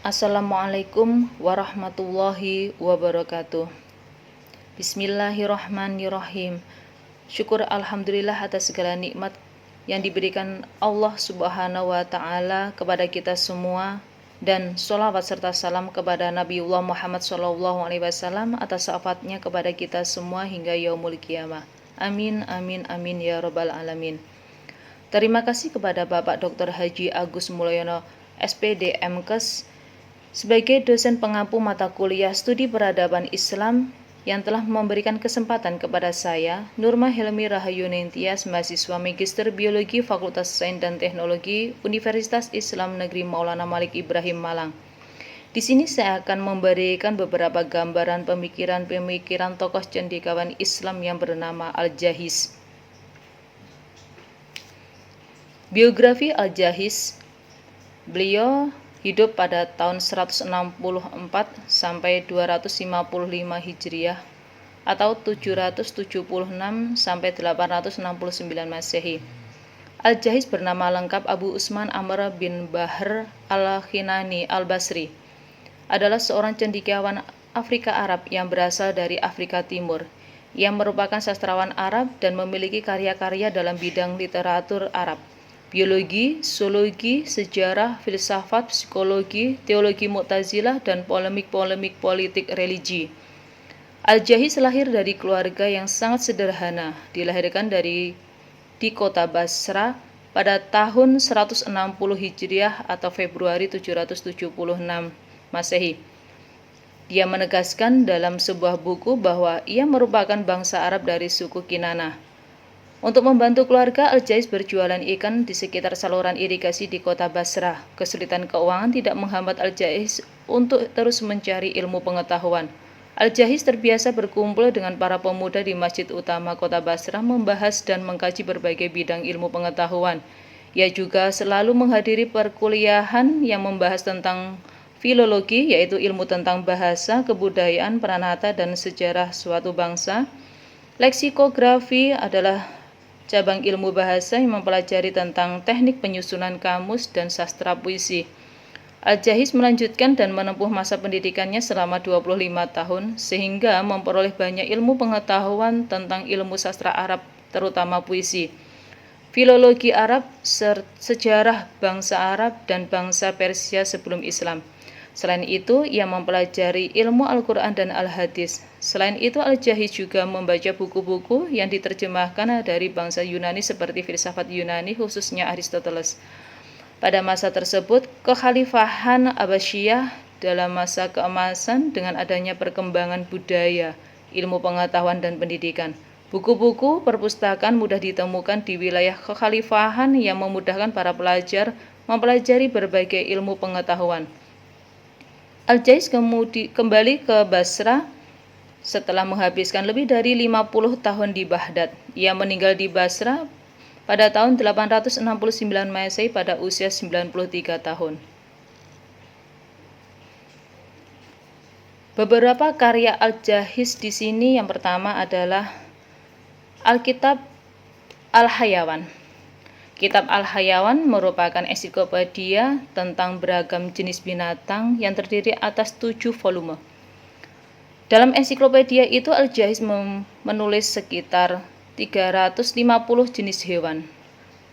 Assalamualaikum warahmatullahi wabarakatuh. Bismillahirrahmanirrahim. Syukur alhamdulillah atas segala nikmat yang diberikan Allah Subhanahu wa Ta'ala kepada kita semua, dan sholawat serta salam kepada Nabiullah Muhammad SAW atas syafaatnya kepada kita semua hingga yaumul qiyamah. Amin amin amin ya rabbal alamin. Terima kasih kepada Bapak Dr. Haji Agus Mulyono SPD MKes sebagai dosen pengampu mata kuliah Studi Peradaban Islam yang telah memberikan kesempatan kepada saya, Nurma Helmi Rahayu Nintias, mahasiswa Magister Biologi Fakultas Sains dan Teknologi Universitas Islam Negeri Maulana Malik Ibrahim Malang. Di sini saya akan memberikan beberapa gambaran pemikiran-pemikiran tokoh cendekiawan Islam yang bernama Al-Jahiz. Biografi Al-Jahiz. Beliau hidup pada tahun 164 sampai 255 Hijriah atau 776 sampai 869 Masehi. Al-Jahiz bernama lengkap Abu Usman Amr bin Bahr Al-Khinani Al-Basri. Adalah seorang cendekiawan Afrika Arab yang berasal dari Afrika Timur, yang merupakan sastrawan Arab dan memiliki karya-karya dalam bidang literatur Arab, biologi, zoologi, sejarah, filsafat, psikologi, teologi Mu'tazilah, dan polemik-polemik politik religi. Al-Jahiz lahir dari keluarga yang sangat sederhana, dilahirkan di kota Basra pada tahun 160 Hijriah atau Februari 776 Masehi. Dia menegaskan dalam sebuah buku bahwa ia merupakan bangsa Arab dari suku Kinanah. Untuk membantu keluarga, Al-Jahiz berjualan ikan di sekitar saluran irigasi di kota Basrah. Kesulitan keuangan tidak menghambat Al-Jahiz untuk terus mencari ilmu pengetahuan. Al-Jahiz terbiasa berkumpul dengan para pemuda di masjid utama kota Basrah, membahas dan mengkaji berbagai bidang ilmu pengetahuan. Ia juga selalu menghadiri perkuliahan yang membahas tentang filologi, yaitu ilmu tentang bahasa, kebudayaan, pranata, dan sejarah suatu bangsa. Leksikografi adalah cabang ilmu bahasa yang mempelajari tentang teknik penyusunan kamus dan sastra puisi. Al-Jahiz melanjutkan dan menempuh masa pendidikannya selama 25 tahun, sehingga memperoleh banyak ilmu pengetahuan tentang ilmu sastra Arab, terutama puisi, filologi Arab, sejarah bangsa Arab dan bangsa Persia sebelum Islam. Selain itu, ia mempelajari ilmu Al-Quran dan Al-Hadis. Selain itu, Al-Jahiz juga membaca buku-buku yang diterjemahkan dari bangsa Yunani seperti filsafat Yunani, khususnya Aristoteles. Pada masa tersebut, kekhalifahan Abbasiyah dalam masa keemasan dengan adanya perkembangan budaya, ilmu pengetahuan, dan pendidikan. Buku-buku perpustakaan mudah ditemukan di wilayah kekhalifahan yang memudahkan para pelajar mempelajari berbagai ilmu pengetahuan. Al-Jahiz kembali ke Basra setelah menghabiskan lebih dari 50 tahun di Baghdad. Ia meninggal di Basra pada tahun 869 Masehi pada usia 93 tahun. Beberapa karya Al-Jahiz di sini, yang pertama adalah Alkitab Al-Hayawan. Kitab Al-Hayawan merupakan ensiklopedia tentang beragam jenis binatang yang terdiri atas 7 volume. Dalam ensiklopedia itu, Al-Jahiz menulis sekitar 350 jenis hewan.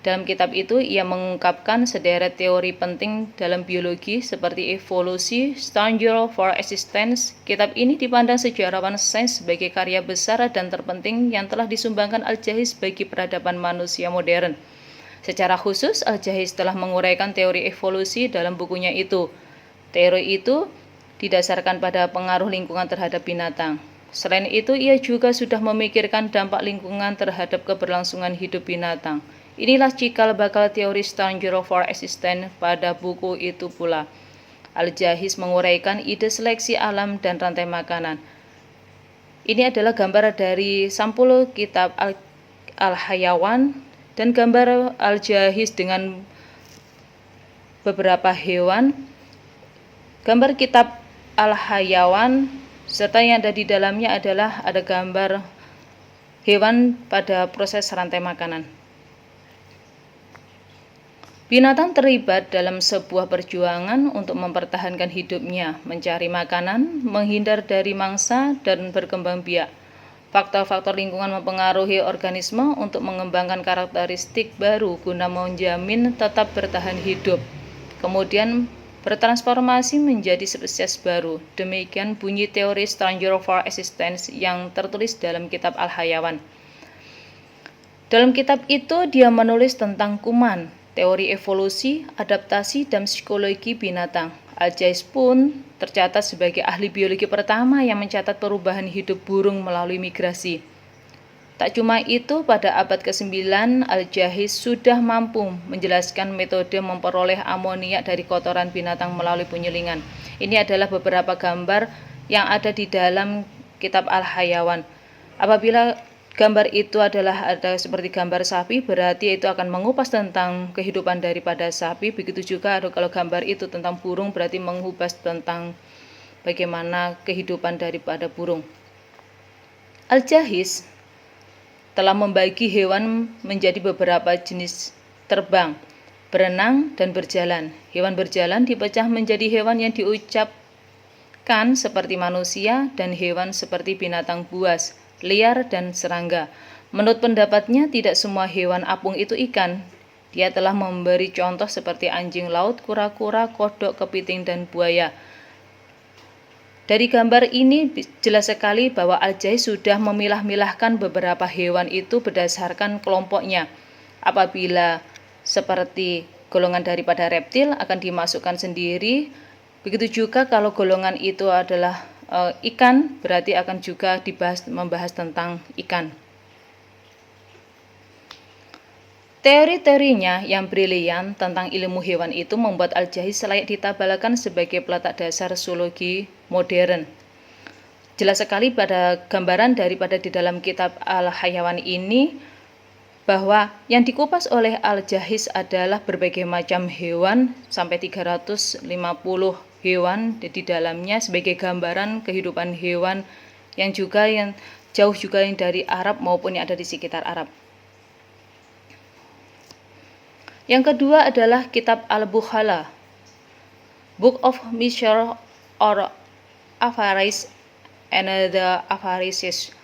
Dalam kitab itu, ia mengungkapkan sederet teori penting dalam biologi seperti evolusi, Struggle for Existence. Kitab ini dipandang sejarawan sains sebagai karya besar dan terpenting yang telah disumbangkan Al-Jahiz bagi peradaban manusia modern. Secara khusus, Al-Jahiz telah menguraikan teori evolusi dalam bukunya itu. Teori itu didasarkan pada pengaruh lingkungan terhadap binatang. Selain itu, ia juga sudah memikirkan dampak lingkungan terhadap keberlangsungan hidup binatang. Inilah cikal bakal teori Struggle for Existence pada buku itu pula. Al-Jahiz menguraikan ide seleksi alam dan rantai makanan. Ini adalah gambar dari sampul kitab Al-Hayawan dan gambar Al-Jahiz dengan beberapa hewan. Gambar kitab Al-Hayawan serta yang ada di dalamnya adalah ada gambar hewan pada proses rantai makanan. Binatang terlibat dalam sebuah perjuangan untuk mempertahankan hidupnya, mencari makanan, menghindar dari mangsa, dan berkembang biak. Faktor-faktor lingkungan mempengaruhi organisme untuk mengembangkan karakteristik baru guna menjamin tetap bertahan hidup, kemudian bertransformasi menjadi spesies baru. Demikian bunyi teori Struggle for Existence yang tertulis dalam kitab Al-Hayawan. Dalam kitab itu dia menulis tentang kuman, teori evolusi, adaptasi, dan psikologi binatang. Al-Jaiz pun tercatat sebagai ahli biologi pertama yang mencatat perubahan hidup burung melalui migrasi. Tak cuma itu, pada abad ke-9, Al-Jaiz sudah mampu menjelaskan metode memperoleh amonia dari kotoran binatang melalui penyelingan. Ini adalah beberapa gambar yang ada di dalam kitab Al-Hayawan. Apabila gambar itu ada seperti gambar sapi, berarti itu akan mengupas tentang kehidupan daripada sapi. Begitu juga kalau gambar itu tentang burung, berarti mengupas tentang bagaimana kehidupan daripada burung. Al-Jaiz telah membagi hewan menjadi beberapa jenis: terbang, berenang, dan berjalan. Hewan berjalan dipecah menjadi hewan yang diucapkan seperti manusia dan hewan seperti binatang buas, liar, dan serangga. Menurut pendapatnya, tidak semua hewan apung itu ikan. Dia telah memberi contoh seperti anjing laut, kura-kura, kodok, kepiting, dan buaya. Dari gambar ini jelas sekali bahwa Al-Jaiz sudah memilah-milahkan beberapa hewan itu berdasarkan kelompoknya. Apabila seperti golongan daripada reptil akan dimasukkan sendiri, begitu juga kalau golongan itu adalah ikan, berarti akan juga membahas tentang ikan. Teori-teorinya yang brilian tentang ilmu hewan itu membuat Al-Jaiz layak ditabalakan sebagai peletak dasar zoologi modern. Jelas sekali pada gambaran daripada di dalam kitab Al-Hayawan ini bahwa yang dikupas oleh Al-Jaiz adalah berbagai macam hewan, sampai 350 hewan di dalamnya sebagai gambaran kehidupan hewan yang jauh juga yang dari Arab maupun yang ada di sekitar Arab. Yang kedua adalah kitab Al-Bukhala, Book of Measure or Avarice and the Avarices.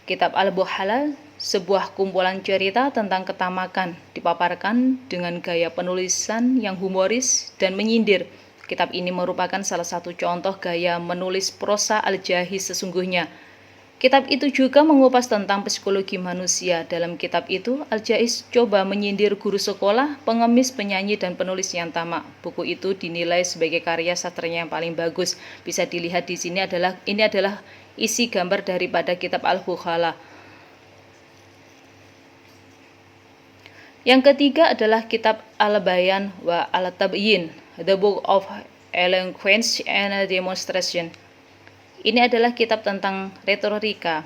Kitab Al-Bukhala sebuah kumpulan cerita tentang ketamakan, dipaparkan dengan gaya penulisan yang humoris dan menyindir. Kitab ini merupakan salah satu contoh gaya menulis prosa Al-Jaiz sesungguhnya. Kitab itu juga mengupas tentang psikologi manusia. Dalam kitab itu, Al-Jaiz coba menyindir guru sekolah, pengemis, penyanyi, dan penulis yang tamak. Buku itu dinilai sebagai karya sastranya yang paling bagus. Bisa dilihat di sini ini adalah isi gambar daripada kitab Al-Bukhala. Yang ketiga adalah kitab Al-Bayan wa Al-Tabyin, The Book of Eloquence and Demonstration. Ini adalah kitab tentang retorika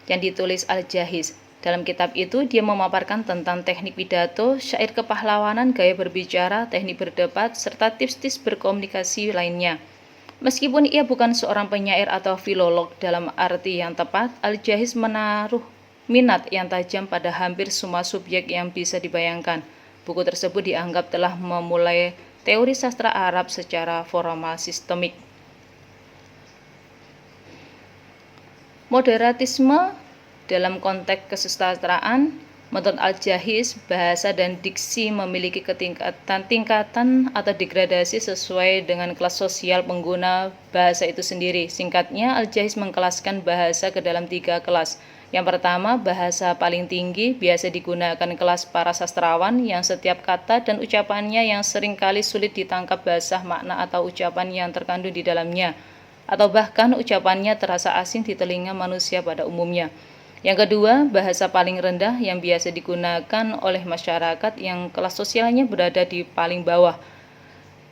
yang ditulis Al-Jaiz. Dalam kitab itu dia memaparkan tentang teknik pidato, syair kepahlawanan, gaya berbicara, teknik berdebat, serta tips-tips berkomunikasi lainnya. Meskipun ia bukan seorang penyair atau filolog dalam arti yang tepat, Al-Jaiz menaruh minat yang tajam pada hampir semua subjek yang bisa dibayangkan. Buku tersebut dianggap telah memulai teori sastra Arab secara formal sistemik. Moderatisme dalam konteks kesusastraan, menurut Al-Jaiz, bahasa dan diksi memiliki tingkatan atau degradasi sesuai dengan kelas sosial pengguna bahasa itu sendiri. Singkatnya, Al-Jaiz mengkelaskan bahasa ke dalam 3 kelas. Yang pertama, bahasa paling tinggi biasa digunakan kelas para sastrawan yang setiap kata dan ucapannya yang seringkali sulit ditangkap basah makna atau ucapan yang terkandung di dalamnya, atau bahkan ucapannya terasa asing di telinga manusia pada umumnya. Yang kedua, bahasa paling rendah yang biasa digunakan oleh masyarakat yang kelas sosialnya berada di paling bawah,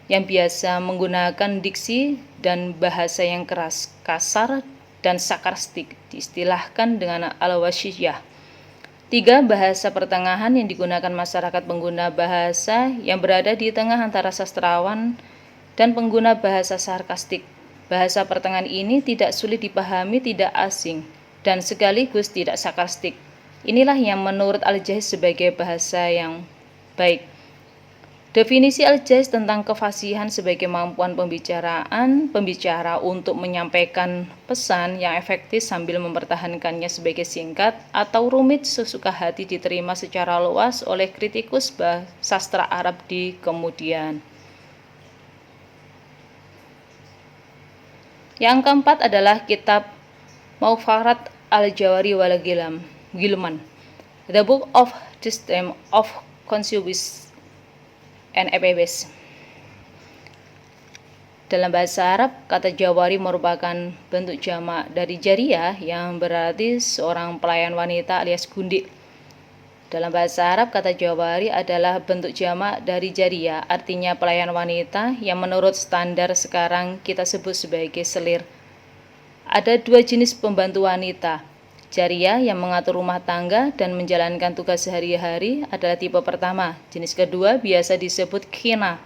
yang biasa menggunakan diksi dan bahasa yang keras, kasar, dan sarkastik, diistilahkan dengan al-wasiyah. 3, bahasa pertengahan yang digunakan masyarakat pengguna bahasa yang berada di tengah antara sastrawan dan pengguna bahasa sarkastik. Bahasa pertengahan ini tidak sulit dipahami, tidak asing, dan sekaligus tidak sarkastik. Inilah yang menurut Al-Jaiz sebagai bahasa yang baik. Definisi Al-Jaiz tentang kefasihan sebagai kemampuan pembicara untuk menyampaikan pesan yang efektif sambil mempertahankannya sebagai singkat atau rumit sesuka hati diterima secara luas oleh kritikus sastra Arab di kemudian. Yang keempat adalah kitab Mawfarat al-Jawari wal Gilman, The Book of System of Conscious and Epebes. Dalam bahasa Arab, kata Jawari merupakan bentuk jamak dari Jariyah yang berarti seorang pelayan wanita alias gundik. Dalam bahasa Arab, kata Jawari adalah bentuk jamak dari Jariyah, artinya pelayan wanita yang menurut standar sekarang kita sebut sebagai selir. Ada dua jenis pembantu wanita. Jariyah yang mengatur rumah tangga dan menjalankan tugas sehari-hari adalah tipe pertama. Jenis kedua biasa disebut khina,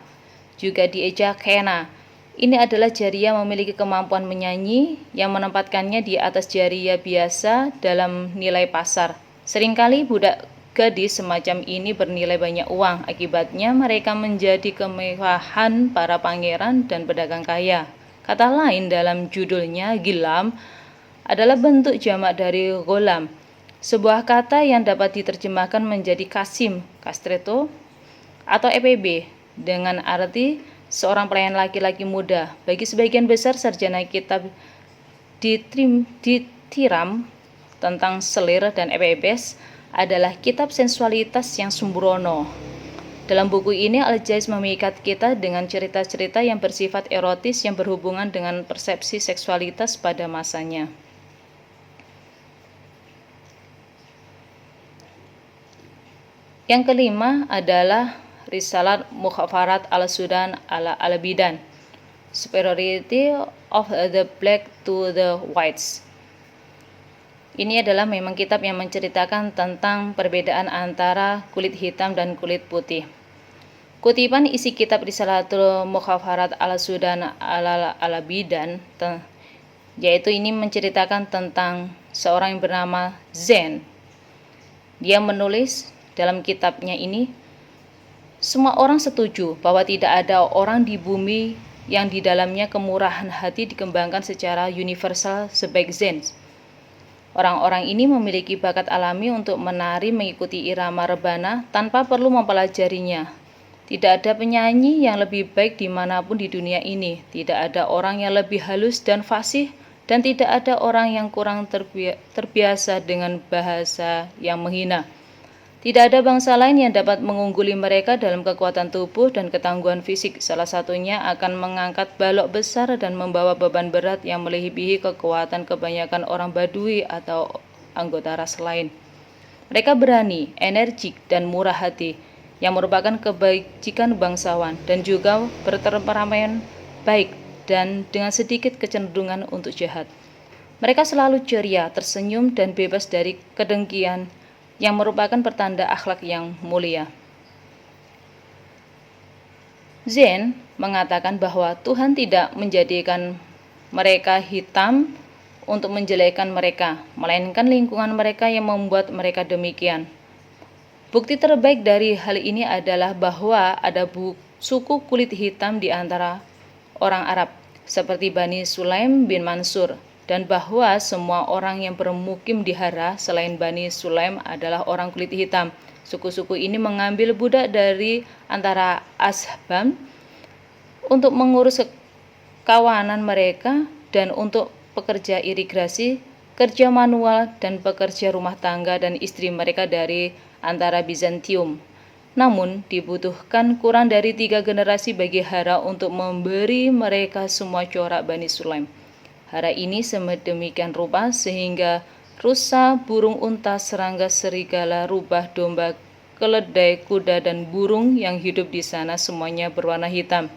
juga dieja khena. Ini adalah jariyah memiliki kemampuan menyanyi yang menempatkannya di atas jariyah biasa dalam nilai pasar. Seringkali budak gadis semacam ini bernilai banyak uang, akibatnya mereka menjadi kemewahan para pangeran dan pedagang kaya. Kata lain dalam judulnya, Gilam adalah bentuk jamak dari gholam, sebuah kata yang dapat diterjemahkan menjadi kasim, kastreto, atau EPB, dengan arti seorang pelayan laki-laki muda. Bagi sebagian besar sarjana kitab ditiram tentang selir dan EPBs adalah kitab sensualitas yang sembrono. Dalam buku ini, Al-Jaiz memikat kita dengan cerita-cerita yang bersifat erotis yang berhubungan dengan persepsi seksualitas pada masanya. Yang kelima adalah Risalat Mukhafarat al-Sudan al-Bidan, Superiority of the Black to the Whites. Ini adalah memang kitab yang menceritakan tentang perbedaan antara kulit hitam dan kulit putih. Kutipan isi kitab Risalatul Mukhafarat al-Sudan al-Bidan, yaitu ini menceritakan tentang seorang yang bernama Zen. Dia menulis dalam kitabnya ini, semua orang setuju bahwa tidak ada orang di bumi yang di dalamnya kemurahan hati dikembangkan secara universal sebaik Zen. Orang-orang ini memiliki bakat alami untuk menari mengikuti irama rebana tanpa perlu mempelajarinya. Tidak ada penyanyi yang lebih baik dimanapun di dunia ini. Tidak ada orang yang lebih halus dan fasih, dan tidak ada orang yang kurang terbiasa dengan bahasa yang menghina. Tidak ada bangsa lain yang dapat mengungguli mereka dalam kekuatan tubuh dan ketangguhan fisik. Salah satunya akan mengangkat balok besar dan membawa beban berat yang melebihi kekuatan kebanyakan orang Badui atau anggota ras lain. Mereka berani, energik, dan murah hati, yang merupakan kebajikan bangsawan, dan juga bertemperament baik dan dengan sedikit kecenderungan untuk jahat. Mereka selalu ceria, tersenyum, dan bebas dari kedengkian, yang merupakan pertanda akhlak yang mulia. Zen mengatakan bahwa Tuhan tidak menjadikan mereka hitam untuk menjelekkan mereka, melainkan lingkungan mereka yang membuat mereka demikian. Bukti terbaik dari hal ini adalah bahwa ada suku kulit hitam di antara orang Arab, seperti Bani Sulaim bin Mansur, dan bahwa semua orang yang bermukim di Hara selain Bani Sulaim adalah orang kulit hitam. Suku-suku ini mengambil budak dari antara Ashbam untuk mengurus kawanan mereka dan untuk pekerja irigasi, kerja manual, dan pekerja rumah tangga dan istri mereka dari antara Bizantium. Namun, dibutuhkan kurang dari 3 generasi bagi Hara untuk memberi mereka semua corak Bani Sulaim. Hara ini sedemikian rupa sehingga rusa, burung unta, serangga, serigala, rubah, domba, keledai, kuda, dan burung yang hidup di sana semuanya berwarna hitam.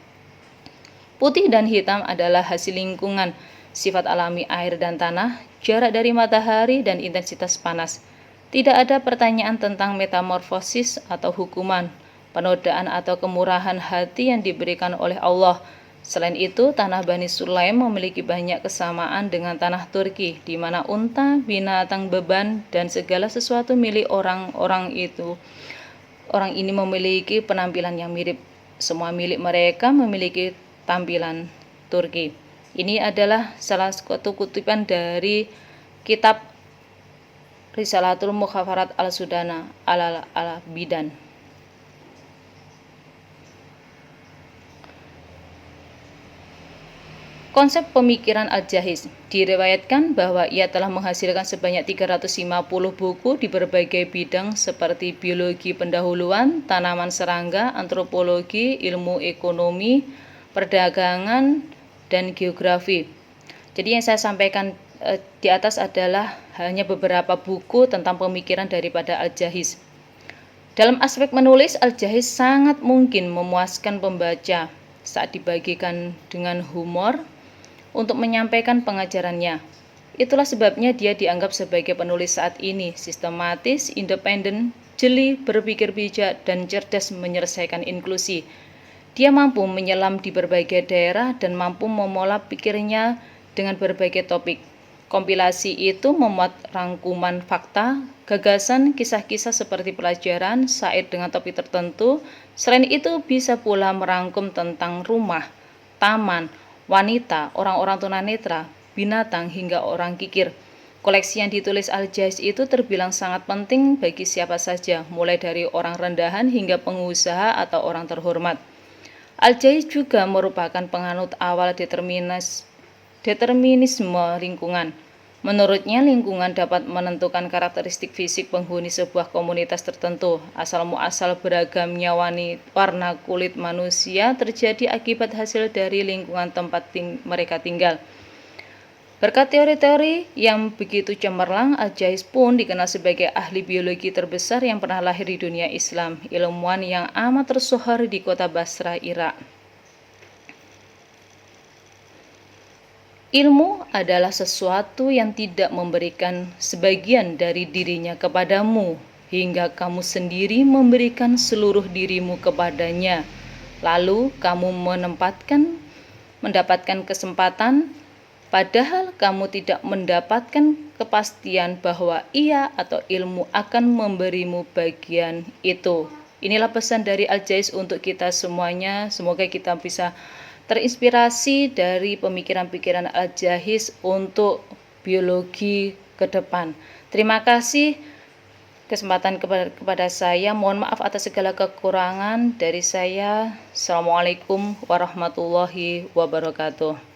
Putih dan hitam adalah hasil lingkungan, sifat alami air dan tanah, jarak dari matahari, dan intensitas panas. Tidak ada pertanyaan tentang metamorfosis atau hukuman, penodaan atau kemurahan hati yang diberikan oleh Allah. Selain itu, tanah Bani Sulaim memiliki banyak kesamaan dengan tanah Turki, di mana unta, binatang beban, dan segala sesuatu milik orang ini memiliki penampilan yang mirip. semua milik mereka memiliki tampilan Turki. Ini adalah salah satu kutipan dari kitab Risalatul Mukhafarat al-Sudana al-Bidan. Konsep pemikiran Al-Jahiz diriwayatkan bahwa ia telah menghasilkan sebanyak 350 buku di berbagai bidang seperti biologi pendahuluan, tanaman serangga, antropologi, ilmu ekonomi, perdagangan, dan geografi. Jadi yang saya sampaikan di atas adalah hanya beberapa buku tentang pemikiran daripada Al-Jahiz. Dalam aspek menulis, Al-Jahiz sangat mungkin memuaskan pembaca saat dibagikan dengan humor untuk menyampaikan pengajarannya. Itulah sebabnya dia dianggap sebagai penulis saat ini, sistematis, independen, jeli, berpikir bijak, dan cerdas menyelesaikan inklusi. Dia mampu menyelam di berbagai daerah dan mampu memola pikirnya dengan berbagai topik. Kompilasi itu memuat rangkuman fakta, gagasan, kisah-kisah seperti pelajaran, syair dengan topik tertentu. Selain itu bisa pula merangkum tentang rumah, taman, wanita, orang-orang tunanetra, binatang, hingga orang kikir. Koleksi yang ditulis Al-Jahiz itu terbilang sangat penting bagi siapa saja, mulai dari orang rendahan hingga pengusaha atau orang terhormat. Al-Jahiz juga merupakan penganut awal determinisme lingkungan. Menurutnya, lingkungan dapat menentukan karakteristik fisik penghuni sebuah komunitas tertentu. Asal-muasal beragamnya warna kulit manusia terjadi akibat hasil dari lingkungan tempat mereka tinggal. Berkat teori-teori yang begitu cemerlang, Al-Jahiz pun dikenal sebagai ahli biologi terbesar yang pernah lahir di dunia Islam, ilmuwan yang amat tersohor di kota Basra, Irak. Ilmu adalah sesuatu yang tidak memberikan sebagian dari dirinya kepadamu, hingga kamu sendiri memberikan seluruh dirimu kepadanya. Lalu kamu mendapatkan kesempatan, padahal kamu tidak mendapatkan kepastian bahwa ia atau ilmu akan memberimu bagian itu. Inilah pesan dari Al-Jahiz untuk kita semuanya. Semoga kita bisa terinspirasi dari pemikiran-pikiran Al-Jahiz untuk biologi ke depan. Terima kasih kesempatan kepada saya. Mohon maaf atas segala kekurangan dari saya. Assalamualaikum warahmatullahi wabarakatuh.